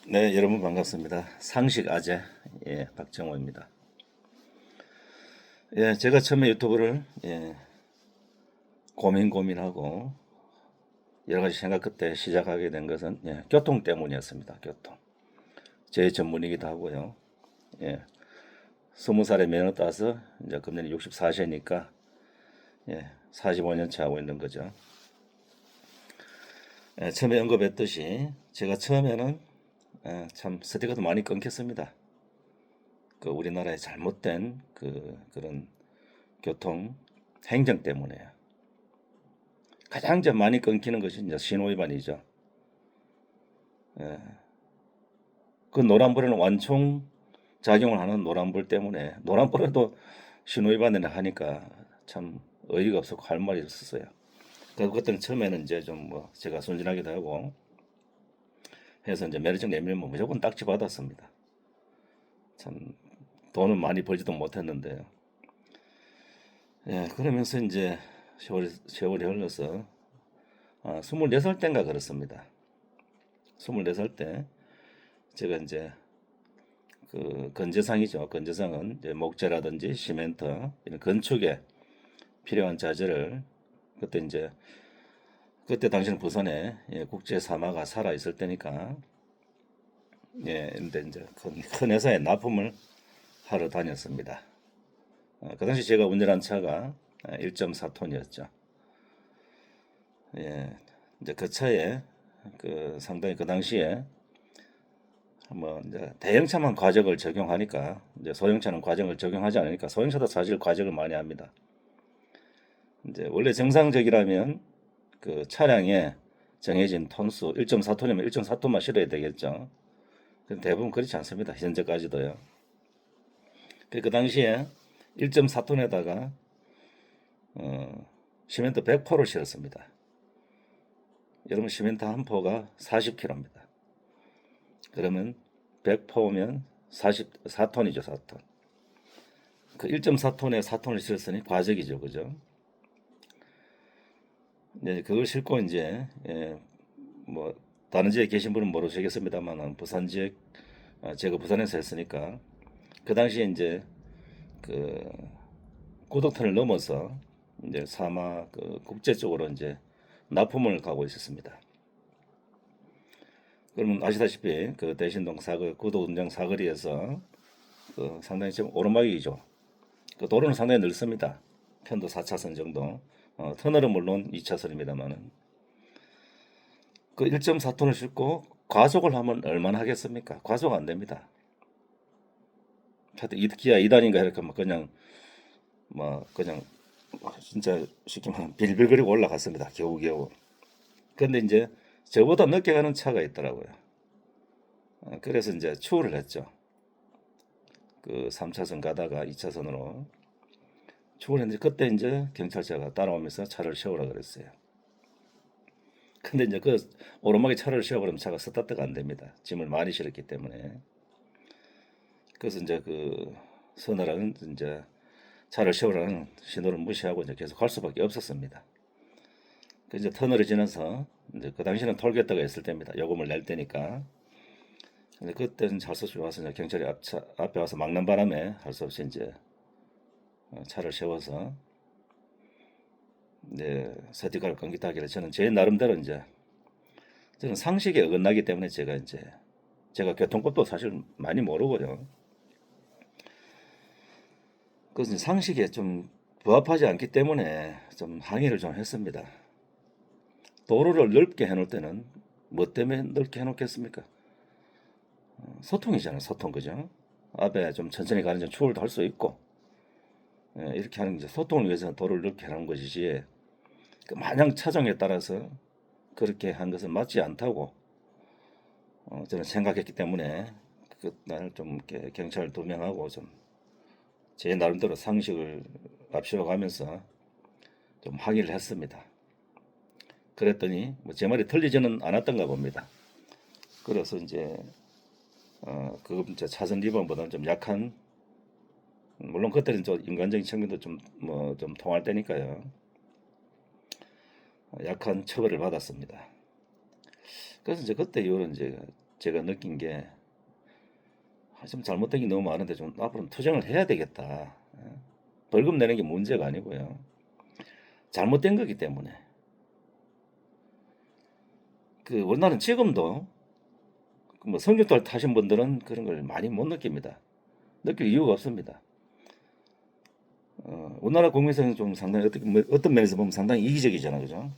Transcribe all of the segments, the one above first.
네, 여러분 반갑습니다. 상식 아재, 박정호입니다. 제가 처음에 유튜브를 고민하고 여러 가지 생각 끝에 시작하게 된 것은 교통 때문이었습니다. 교통. 제 전문이기도 하고요. 예, 20살에 면허 따서 이제 금년에 64세니까 45년 차 하고 있는 거죠. 처음에 언급했듯이 제가 처음에는 참 스티커도 많이 끊겼습니다. 그 우리나라의 잘못된 그런 교통 행정 때문에요. 가장 이제 많이 끊기는 것이 이제 신호위반이죠. 그 노란불에는 완총 작용을 하는 노란불 때문에 노란불에도 신호위반을 하니까 참 어이가 없었고 할 말이 없었어요. 그것들은 처음에는 이제 좀 뭐 제가 순진하기도 하고 해서 이제 면허증 내밀면 무조건 딱지 받았습니다. 참 돈은 많이 벌지도 못했는데요. 그러면서 이제 세월이 흘러서 24살 때인가 그렇습니다. 24살 때 제가 이제 그 건재상이죠. 건재상은 이제 목재라든지 시멘트 이런 건축에 필요한 자재를 그때 당시는 부산에 국제 사마가 살아 있을 때니까 근데 이제 큰 회사에 납품을 하러 다녔습니다. 그 당시 제가 운전한 차가 1.4톤이었죠. 이제 그 차에 상당히 그 당시에 뭐 이제 대형차만 과적을 적용하니까 이제 소형차는 과정을 적용하지 않으니까 소형차도 사실 과적을 많이 합니다. 이제 원래 정상적이라면 그 차량에 정해진 톤수 1.4톤이면 1.4톤만 실어야 되겠죠. 근데 대부분 그렇지 않습니다. 현재까지도요. 그 당시에 1.4톤에다가 시멘트 100포를 실었습니다. 여러분 시멘트 한 포가 40kg입니다. 그러면 100포면 44톤이죠, 4톤. 그 1.4톤에 4톤을 실었으니 과적이죠, 그죠? 그걸 싣고 이제 뭐 다른 지역에 계신 분은 모르시겠습니다만 부산 지역 제가 부산에서 했으니까 그 당시에 이제 그 고덕선을 넘어서 이제 사마 그 국제 쪽으로 이제 납품을 가고 있었습니다. 그러면 아시다시피 그 대신동 사거 구도운정 사거리에서 상당히 좀 오르막이죠. 그 도로는 상당히 넓습니다. 편도 4차선 정도. 터널은 물론 2차선입니다만은 그 1.4톤을 싣고 과속을 하면 얼마나 하겠습니까? 과속 안 됩니다. 하여튼 기아 2단인가 이렇게 막 그냥 진짜 쉽게 말하면 빌빌거리고 올라갔습니다. 겨우겨우. 근데 이제 저보다 늦게 가는 차가 있더라고요. 그래서 이제 추월을 했죠. 그 3차선 가다가 2차선으로 추월했는데 그때 이제 경찰차가 따라오면서 차를 세우라 그랬어요. 근데 이제 그 오르막에 차를 세워버리면 차가 스타트가 안 됩니다. 짐을 많이 실었기 때문에. 그래서 이제 그 서늘한 이제 차를 세우라는 신호를 무시하고 이제 계속 갈 수밖에 없었습니다. 그 이제 터널을 지나서 이제 그 당시는 톨게이트가 있을 때입니다. 요금을 낼 때니까. 근데 그때는 할 수 없이 와서 이제 경찰이 앞에 와서 막는 바람에 할 수 없이 이제 차를 세워서 이제 스티커를 끊기다 하길래 저는 제 나름대로 이제 저는 상식에 어긋나기 때문에 제가 교통법도 사실 많이 모르고요. 그래서 상식에 좀 부합하지 않기 때문에 좀 항의를 좀 했습니다. 도로를 넓게 해놓을 때는 뭐 때문에 넓게 해놓겠습니까? 소통이잖아요, 소통, 그죠? 앞에 좀 천천히 가는 좀 추월도 할 수 있고, 이렇게 하는 이제 소통을 위해서 도로를 넓게 해놓은 것이지, 그 마냥 차종에 따라서 그렇게 한 것은 맞지 않다고 저는 생각했기 때문에 그날 좀 이렇게 경찰 2명하고 좀 제 나름대로 상식을 앞세워 가면서 좀 항의를 했습니다. 그랬더니 뭐 제 말이 틀리지는 않았던가 봅니다. 그래서 이제 그 이제 차선 위반보다는 좀 약한 물론 그때는 좀 인간적인 측면도 좀 뭐 좀 통할 때니까요. 약한 처벌을 받았습니다. 그래서 이제 그때 이후로 이제 제가 느낀 게 좀 잘못된 게 너무 많은데 좀 앞으로는 투쟁을 해야 되겠다. 벌금 내는 게 문제가 아니고요. 잘못된 거기 때문에. 그 우리나라는 지금도 뭐 성적도를 타신 분들은 그런 걸 많이 못 느낍니다. 느낄 이유가 없습니다. 우리나라 국민성은 좀 상당히 어떤 면에서 보면 상당히 이기적이잖아요, 그죠?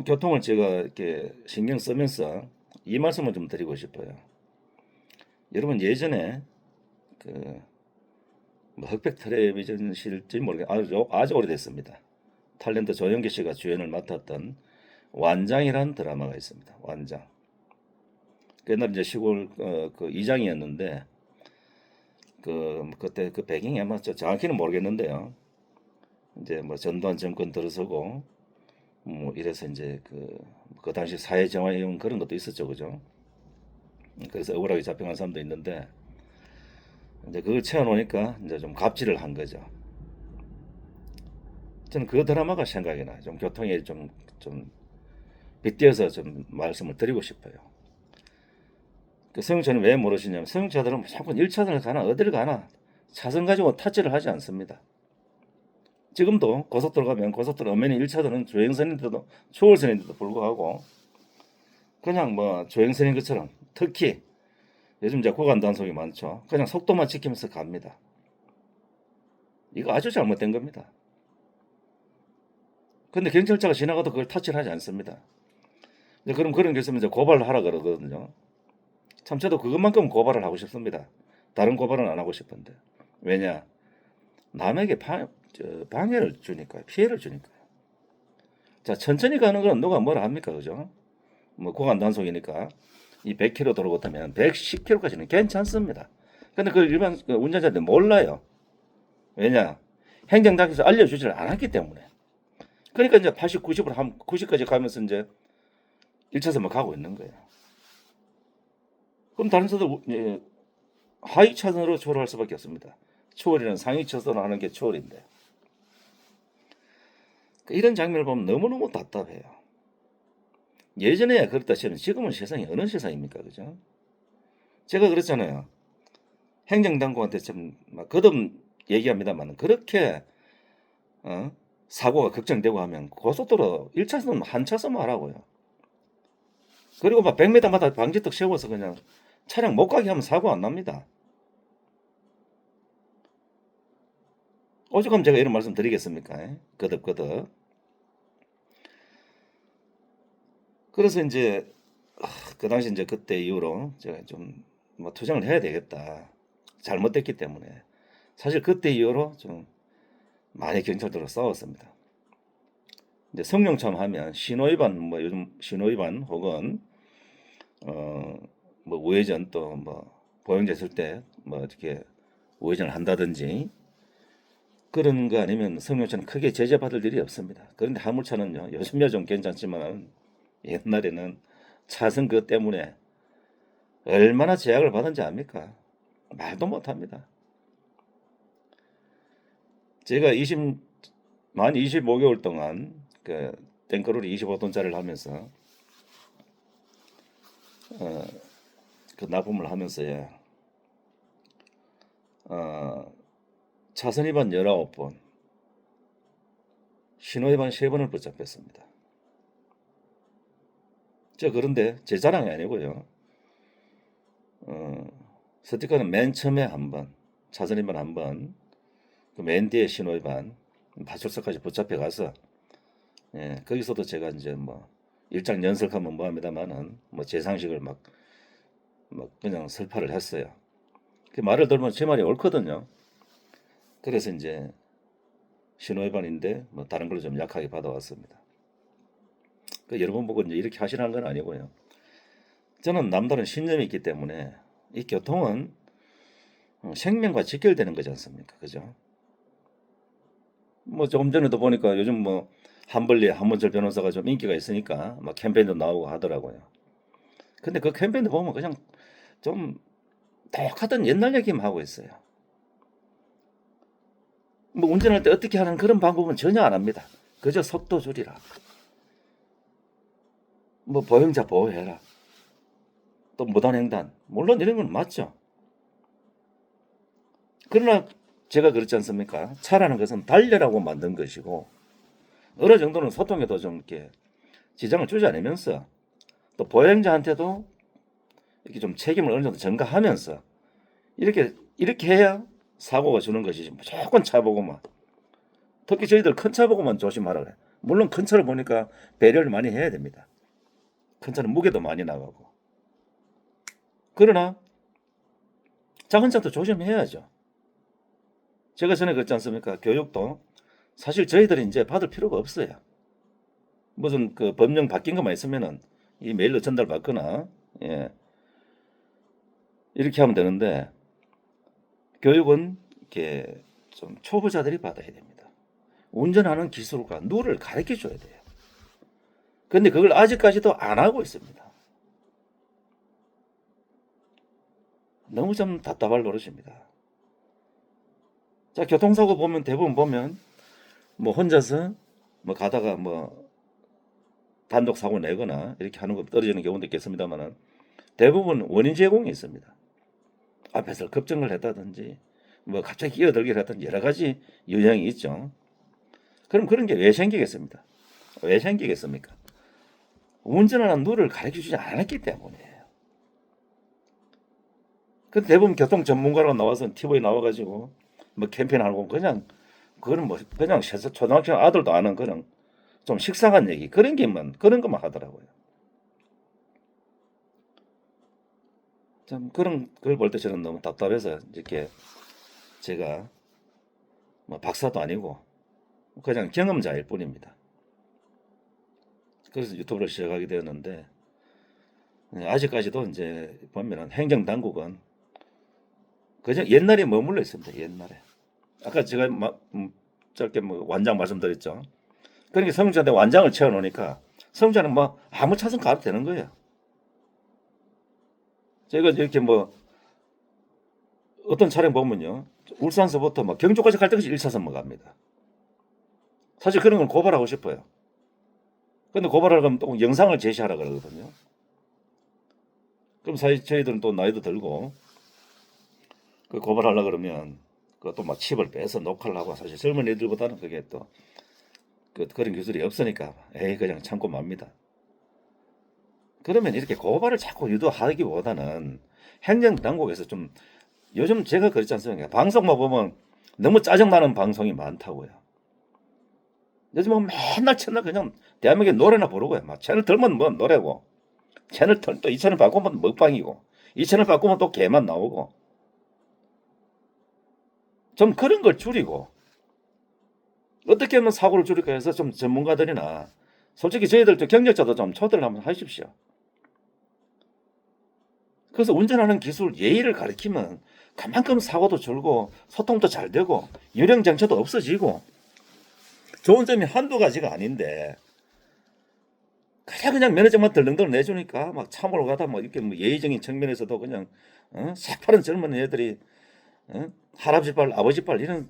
교통을 제가 이렇게 신경 쓰면서 이 말씀을 좀 드리고 싶어요. 여러분 예전에 그 뭐 흑백 텔레비전실지 모르겠 아주 오래됐습니다. 탤런트 조영기 씨가 주연을 맡았던 완장이라는 드라마가 있습니다. 완장. 옛날 이제 시골 그 이장이었는데 그때 그 배경이 아마 정확히는 모르겠는데요. 이제 뭐 전두환 정권 들어서고 뭐 이래서 이제 그 당시 사회 정화용 그런 것도 있었죠, 그죠? 그래서 억울하게 잡혀간 사람도 있는데 이제 그걸 채워놓으니까 이제 좀 갑질을 한 거죠. 저는 그 드라마가 생각이 나요. 좀 교통에 좀 빗대어서 좀 말씀을 드리고 싶어요. 그 승용차는 왜 모르시냐면 승용차들은 자꾸 1차선을 가나 어디를 가나 차선 가지고 타치를 하지 않습니다. 지금도 고속도로 가면 고속도로 엄연히 1차선은 주행선인데도 초월선인데도 불구하고 그냥 뭐 주행선인 것처럼 특히 요즘 이제 구간 단속이 많죠. 그냥 속도만 지키면서 갑니다. 이거 아주 잘못된 겁니다. 근데 경찰차가 지나가도 그걸 타치를 하지 않습니다. 그럼 그런 게 있으면 이제 고발을 하라 그러거든요. 참 저도 그것만큼 고발을 하고 싶습니다. 다른 고발은 안 하고 싶은데. 왜냐? 남에게 방해를 주니까요. 피해를 주니까요. 자, 천천히 가는 건 누가 뭐라 합니까? 그죠? 뭐 구간 단속이니까 이 100km 도로 같으면 110km까지는 괜찮습니다. 근데 그걸 일반 운전자들 몰라요. 왜냐? 행정당에서 알려주지를 않았기 때문에. 그러니까 이제 80, 90으로 90까지 가면서 이제 1차선만 가고 있는 거예요. 그럼 다른 차들 하위 차선으로 초월할 수밖에 없습니다. 초월이는 상위 차선으로 하는 게 초월인데. 이런 장면을 보면 너무너무 답답해요. 예전에야 그렇다 치면 지금은 세상이 어느 세상입니까? 그죠? 제가 그랬잖아요. 행정당국한테 좀 거듭 얘기합니다만 그렇게 사고가 걱정되고 하면 고속도로 1차선 한 차선만 하라고요. 그리고 막 100m마다 방지턱 세워서 그냥 차량 못 가게 하면 사고 안 납니다. 오죽하면 제가 이런 말씀 드리겠습니까? 거듭거듭. 그래서 이제 그 당시 이제 그때 이후로 제가 좀 뭐 투쟁을 해야 되겠다. 잘못됐기 때문에 사실 그때 이후로 좀 많이 경찰들과 싸웠습니다. 이제 성룡참 하면 신호위반 뭐 요즘 신호위반 혹은 뭐 우회전 또 뭐 보행자 있을 때 뭐 이렇게 우회전을 한다든지 그런 거 아니면 성룡차는 크게 제재받을 일이 없습니다. 그런데 화물차는요 요즘야 좀 괜찮지만 옛날에는 차선 그 때문에 얼마나 제약을 받은지 압니까? 말도 못합니다. 제가 만 25개월 동안 그 탱크로리 25톤짜리를 하면서 그 납품을 하면서요 차선 위반 19번, 신호 위반 3번을 붙잡혔습니다. 그런데 제 자랑이 아니고요. 스티커는 맨 처음에 한 번, 차선 위반 한 번, 그 맨 뒤에 신호 위반, 파출소까지 붙잡혀 가서, 예, 거기서도 제가 이제 뭐 일장 연설하면 뭐합니다만은 뭐 제 상식을 막 그냥 설파를 했어요. 그 말을 들으면 제 말이 옳거든요. 그래서 이제 신호 위반인데 뭐 다른 걸로 좀 약하게 받아왔습니다. 여러분 보고 이제 이렇게 하시라는 건 아니고요. 저는 남다른 신념이 있기 때문에 이 교통은 생명과 직결되는 거지 않습니까? 그죠? 뭐 조금 전에도 보니까 요즘 뭐 한벌리 한문철 변호사가 좀 인기가 있으니까 막 캠페인도 나오고 하더라고요. 근데 그 캠페인도 보면 그냥 좀 똑같은 옛날 얘기만 하고 있어요. 뭐 운전할 때 어떻게 하는 그런 방법은 전혀 안 합니다. 그저 속도 줄이라. 뭐 보행자 보호해라. 또 무단횡단, 물론 이런 건 맞죠. 그러나 제가 그렇지 않습니까? 차라는 것은 달려라고 만든 것이고 어느 정도는 소통에도 좀 이렇게 지장을 주지 않으면서 또 보행자한테도 이렇게 좀 책임을 어느 정도 전가하면서 이렇게 해야 사고가 주는 것이지 무조건 차 보고만, 특히 저희들 큰 차 보고만 조심하라 그래. 물론 큰 차를 보니까 배려를 많이 해야 됩니다. 큰 차는 무게도 많이 나가고. 그러나 작은 차도 조심해야죠. 제가 전에 그랬지 않습니까? 교육도 사실 저희들이 이제 받을 필요가 없어요. 무슨 그 법령 바뀐 것만 있으면은 이 메일로 전달 받거나, 예, 이렇게 하면 되는데 교육은 이렇게 좀 초보자들이 받아야 됩니다. 운전하는 기술과 룰을 가르쳐 줘야 돼요. 근데 그걸 아직까지도 안 하고 있습니다. 너무 좀 답답할 노릇입니다. 자, 교통사고 보면 대부분 보면 뭐 혼자서 뭐 가다가 뭐 단독 사고 내거나 이렇게 하는 거 떨어지는 경우도 있겠습니다만은 대부분 원인 제공이 있습니다. 앞에서 급정을 했다든지 뭐 갑자기 끼어들기를 했다든지 여러 가지 유형이 있죠. 그럼 그런 게 왜 생기겠습니까? 왜 생기겠습니까? 운전하는 룰을 가르쳐 주지 않았기 때문이에요. 근데 대부분 교통 전문가로 나와서 TV에 나와가지고 뭐 캠페인하고 그냥 그거는 뭐 그냥 초등학생 아들도 아는 그런 좀 식상한 얘기 그런 것만 하더라고요. 참 그런 걸 볼 때 저는 너무 답답해서 이렇게 제가 뭐 박사도 아니고 그냥 경험자일 뿐입니다. 그래서 유튜브를 시작하게 되었는데 아직까지도 이제 보면은 행정 당국은 그냥 옛날에 머물러 있습니다. 옛날에. 아까 제가 짧게 뭐 완장 말씀드렸죠. 그러니까 성주한테 완장을 채워 놓으니까 성주는 뭐 아무 차선 가도 되는 거예요. 제가 이렇게 뭐 어떤 차량 보면요. 울산서부터 막 경주까지 갈 때까지 1차선만 갑니다. 사실 그런 건 고발하고 싶어요. 근데 고발하려면 또 영상을 제시하라 그러거든요. 그럼 사실 저희들은 또 나이도 들고 그 고발하려 그러면 그것도 막 칩을 빼서 녹화를 하고 사실 젊은 애들보다는 그게 또 그런 기술이 없으니까 에이 그냥 참고 맙니다. 그러면 이렇게 고발을 자꾸 유도하기보다는 행정당국에서 좀 요즘 제가 그렇지 않습니까? 방송만 보면 너무 짜증나는 방송이 많다고요. 요즘은 맨날 채널 그냥 대한민국에 노래나 부르고요. 막 채널 들면 뭐 노래고 채널 또 이 채널 바꾸면 먹방이고 이 채널 바꾸면 또 개만 나오고 좀 그런 걸 줄이고 어떻게 하면 사고를 줄일까 해서 좀 전문가들이나 솔직히 저희들도 경력자도 좀 초대를 한번 하십시오. 그래서 운전하는 기술 예의를 가르치면 그만큼 사고도 줄고 소통도 잘 되고 유령장차도 없어지고 좋은 점이 한두 가지가 아닌데 그냥 면허증만 덜렁덜렁 내주니까 막 참으로 가다 뭐 이렇게 뭐 예의적인 측면에서도 그냥 새파란 젊은 애들이 할아버지 빨 아버지 빨 이런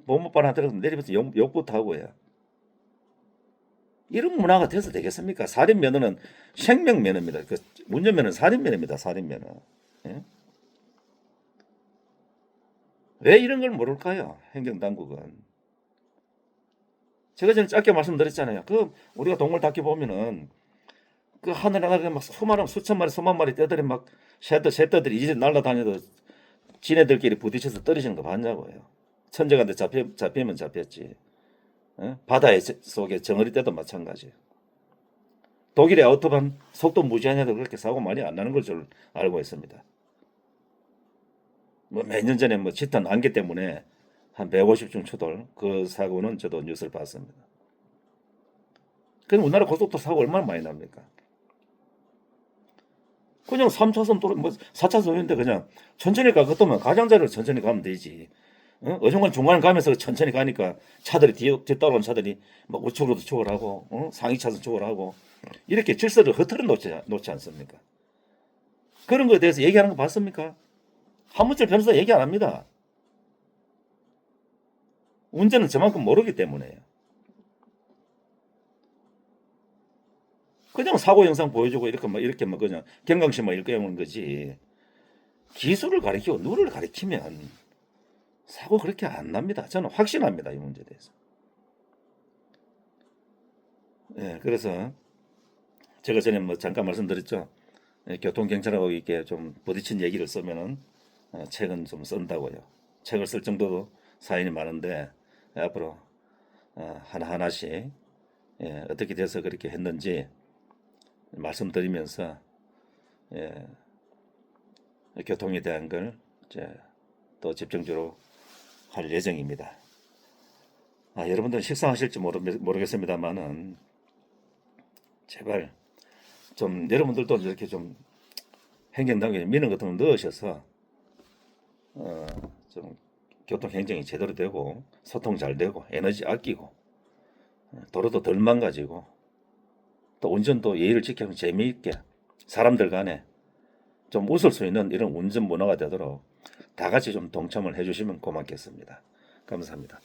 보모 빨한테 내리면서 욕부터 하고요. 이런 문화가 돼서 되겠습니까? 살인면허는 생명면허입니다. 그 운전면허는 살인면허입니다. 살인면허. 예? 왜 이런 걸 모를까요? 행정당국은. 제가 전에 짧게 말씀드렸잖아요. 그 우리가 동물 다큐 보면은 그 하늘에 막 수많은 수천 마리 수만 마리 떼들이 막 새떼들이 이제 날아다녀도 지네들끼리 부딪혀서 떨어지는 거 봤냐고요. 천적한테 잡히면 잡혔지. 바다의 속에 정어리 떼도 마찬가지예요. 독일의 아우토반 속도 무제한해도 그렇게 사고 많이 안 나는 걸 줄 알고 있습니다. 뭐 몇 년 전에 뭐 짙은 안개 때문에 한 150중 추돌 그 사고는 저도 뉴스를 봤습니다. 그럼 우리나라 고속도로 사고 얼마나 많이 납니까? 그냥 3차선 도로 뭐 4차선인데 그냥 천천히 가. 그것도 가장자리로 천천히 가면 되지. 어중간 중간에 가면서 천천히 가니까 차들이 뒤따라온 차들이 막 우측으로도 추월하고 상위 차선 추월하고 이렇게 질서를 흐트러 놓지 않습니까? 그런 거에 대해서 얘기하는 거 봤습니까? 한문철 변호사 얘기 안 합니다. 운전은 저만큼 모르기 때문에요. 그냥 사고 영상 보여주고 이렇게 막 그냥 경강심만 일깨우는 거지. 기술을 가리키고 누를 가리키면 사고 그렇게 안 납니다. 저는 확신합니다. 이 문제에 대해서. 예, 그래서 제가 전에 뭐 잠깐 말씀드렸죠. 예, 교통경찰하고 이렇게 좀 부딪힌 얘기를 쓰면은 책은 좀 쓴다고요. 책을 쓸 정도도 사연이 많은데 앞으로 하나하나씩 어떻게 돼서 그렇게 했는지 말씀드리면서 예, 교통에 대한 걸 이제 또 집중적으로 할 예정입니다. 여러분들 식상하실지 모르겠습니다만은 제발 좀 여러분들도 이렇게 좀 행정당국에 민원 같은 거 넣으셔서 좀 교통 행정이 제대로 되고 소통 잘 되고 에너지 아끼고 도로도 덜 망가지고 또 운전도 예의를 지키면 재미있게 사람들 간에 좀 웃을 수 있는 이런 운전 문화가 되도록 다 같이 좀 동참을 해주시면 고맙겠습니다. 감사합니다.